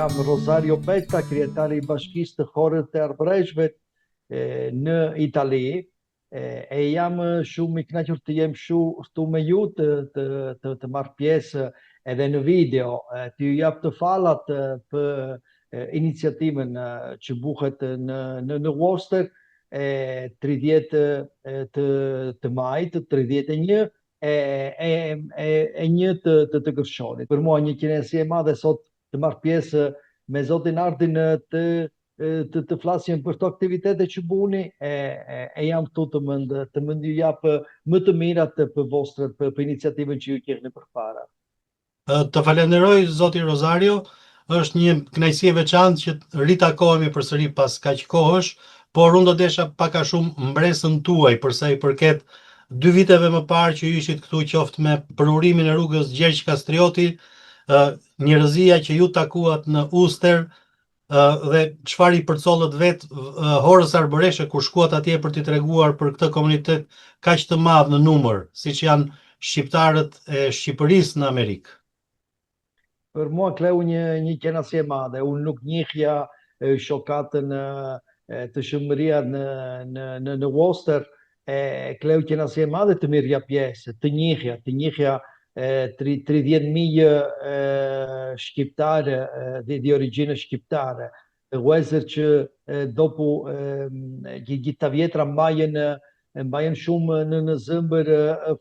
jam Rosario Petta, kryetari i Bashkisë të Horrit të Arbreshve në Itali. E jam shumë i kënaqur të jem këtu me ju të marr pjesë edhe në video. T'ju jap të falat për iniciativën që buhet në Worcester 30 të majit, 31 e një të gërshonit. Për mua një kënaqësi e madhe sot të marr pjesë me zotin Ardin të flasim për këto aktivitete që buni e jam këtu të më ju jap më të mirat për iniciativën që ju keni përpara. Të falenderoj zoti Rosario, është një kënaqësi e veçantë që ritakohemi përsëri pas kaq kohësh, por unë do desha pak a shumë mbresën tuaj për sa i përket 2 viteve më parë që ju ishit këtu qoftë me përurimin e rrugës Gjergj Kastrioti, njerëzia që ju takuat në Uster dhe çfarë i përcollët vet Horës Arbëreshe kur shkuat atje për t'i treguar për këtë komunitet kaq të madh në numër, siç janë shqiptarët e Shqipërisë në Amerikë. Për mua kleu një kënaqësi e madhe. Unë nuk njihja shokatën të shëmëria në Worcester, kleu kënaqësi e madhe të mirja pjesë, të njihja 30.000 shqiptare di origine shqiptare, vëllezër që dopo gjitha vjetra mbajnë shumë në zëmbër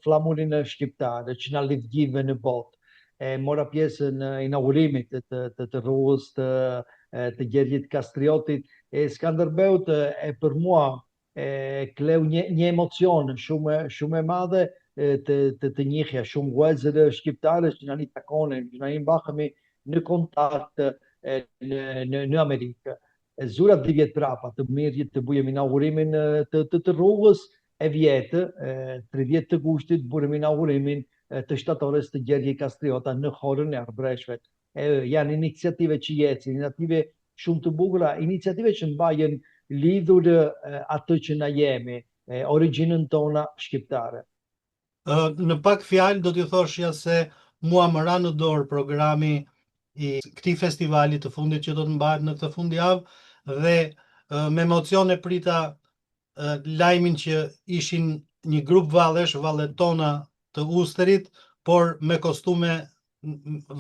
flamurin shqiptar që na lidhjive në botë. Mora pjesë në inaugurimit të rrugës të Gjergjit Kastriotit e Skanderbeut për mua kleu një emocion shumë e madhe të njihja shumë vëllezër shqiptarë që na takonin, që na mbahemi në kontakt në Amerikë. Zura 2 vjet prapa të mirë të bujëm inaugurimin të rrugës e vjetë, 30 të gushtit burëm inaugurimin të shtatores të Gjergj Kastriota në Horën e Arbreshve. Janë iniciative që ecin, iniciative shumë të bukura, iniciative që mbajnë lidhur atë që na jemi, origjinën tona shqiptare. Në pak fjalë do t'ju thoshja se mua më ra në dorë programi i këtij festivali të fundit që do të mbahet në këtë fundjavë dhe me emocion e prita lajmin që ishin një grup vallesh, valletona të Usterit, por me kostume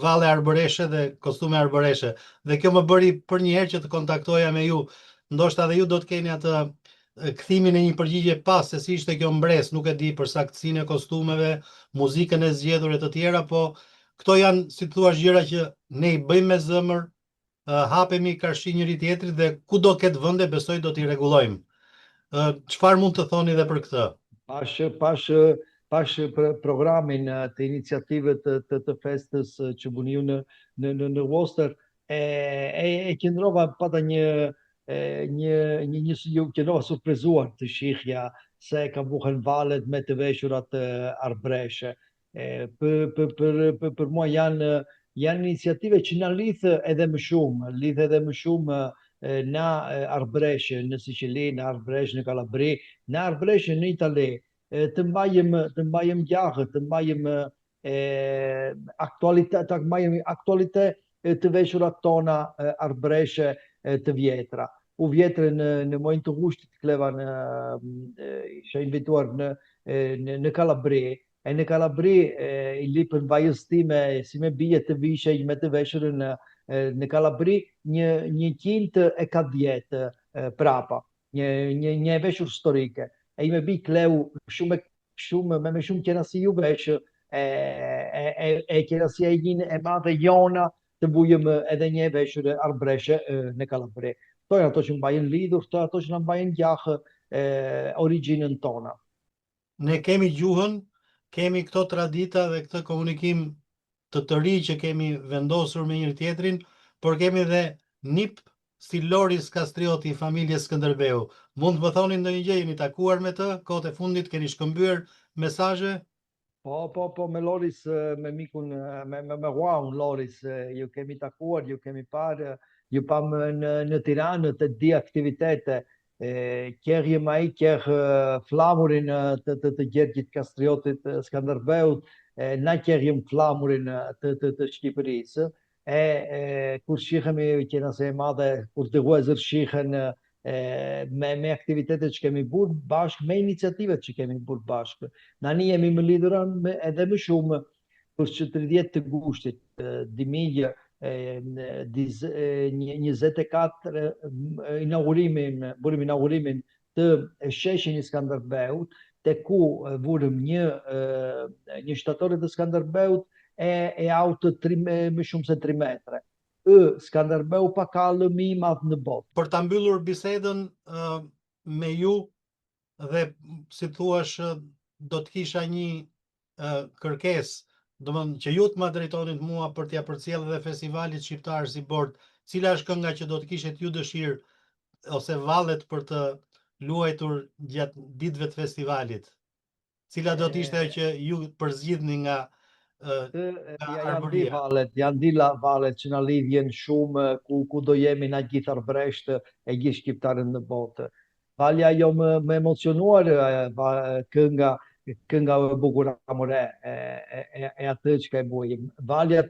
valle arbëreshe dhe kostume arbëreshe. Dhe kjo më bëri për një herë që të kontaktoja me ju. Ndoshta dhe ju do të keni atë kthimin e një përgjigje pas se si ishte kjo mbres, nuk e di për saktësinë e kostumeve, muzikën e zgjedhur e të tjera, po këto janë, si thua, gjëra që ne i bëjmë me zëmër, hapemi karshi njëri tjetrit dhe ku do ketë vende besoj do t'i rregullojmë. Çfarë mund të thoni dhe për këtë? Pash programin të iniciativet të festës që buni ju në Worcester, e qëndrova pata një qëndrova surprizuar të shihja se ka buhen valet me të veshurat arbreshe. Për mua janë iniciative që na lidh edhe më shumë në Arbreshe, në Siçili, në Arbreshe, në Kalabri, në Arbreshe, në Itali. Të mbajmë gjahë, të mbajmë aktualitet të veshurat tona arbreshe të vjetra. U vjetre në mojnë të gushtit kleva isha invituar në Kalabri, e në Kalabri i lipën vajës time si me bije të vishej me të veshurën në Kalabri një 110 prapa, një veshur historike. E i me bi kleu me shumë kënaqësi ju vesh e kënaqësia e madhe jona të bujëm edhe një veshur arbreshe në Kalabri. Këto janë ato që mbajnë lidhur, këto ato që na mbajnë gjahë origjinën tona. Ne kemi gjuhën, kemi këto tradita dhe këtë komunikim të ri që kemi vendosur me njëri tjetrin, por kemi edhe nip si Loris Kastrioti, familjes Skënderbeu. Mund të më thoni ndonjë gjë, jeni takuar me të, kohët e fundit keni shkëmbyer mesazhe? Po, me Loris, me mikun, me Juan Loris, ju kemi takuar, ju kemi parë, ju pam në Tiranë të di aktivitete, kjerë ai kjerë flamurin të Gjergjit Kastriotit Skanderbeut, na kjerë flamurin të Shqipërisë, kur shihemi qenë se e madhe, kur të vëzër shihen me aktivitetet që kemi burë bashkë, me iniciativet që kemi burë bashkë. Nani jemi më lidhëran edhe më shumë për që 30 të gushtit, dimigje, 24 burim inaugurimin të sheshin i Skanderbeut, te ku vurëm një shtatore të Skanderbeut e autë më shumë se 3 metre. Skanderbeu pa kallë më i madh në botë. Për ta mbyllur bisedën me ju dhe si thuash do të kisha një kërkesë, domethënë që ju të më drejtonit mua për t'ia përcjellë dhe festivalit shqiptar si bord, cila është kënga që do të kishet ju dëshirë ose vallet për të luajtur gjatë ditëve të festivalit? Cila do të ishte ajo që ju përzgjidhni nga janë di vallet që na lidhjen shumë ku do jemi na gjithë arbresht e gjithë shqiptarët në botë. Valja jo më emocionuar kënga e bukur amore e atë që ka e bujim. Valja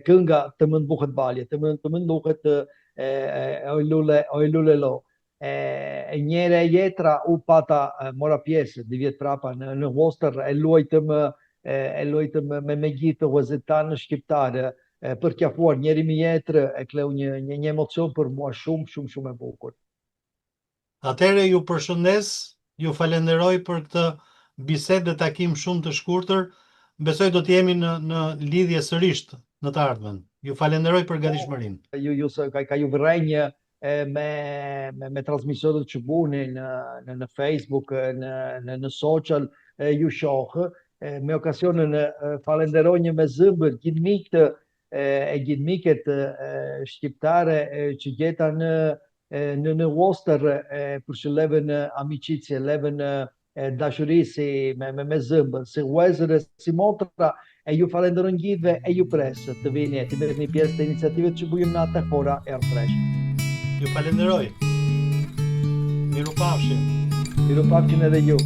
kënga të më buhet valje, të më duket oj lule lo. Njëre jetra u pata mora pjesë 2 vjet prapa në Voster, e luajtëm me gjithë të vëzëtanë shqiptare për kjafuar njeri mi jetrë, e kleu një emocion për mua shumë e bukur. Atere ju përshëndes, ju falenderoj për këtë bisedë dhe takim shumë të shkurtër. Besoj do të jemi në lidhje sërish në të ardhmen. Ju falenderoj për gatishmërinë. Ka ju vrenjë me transmisionet që buni në Facebook, në social, ju shohë. Me okasionën falenderoj një me zëmbër gjithë mikët shqiptare që gjeta në Voster për që leven amicizje, leven dashurisi me zëmbër, si vëzër, si motra, e ju falenderoj gjithve e ju presë të vini, të merrni pjesë të iniciativet që bujëm në atë hora e ardhshme. Ju falenderoj. Mirupafshim. Mirupafshim edhe ju.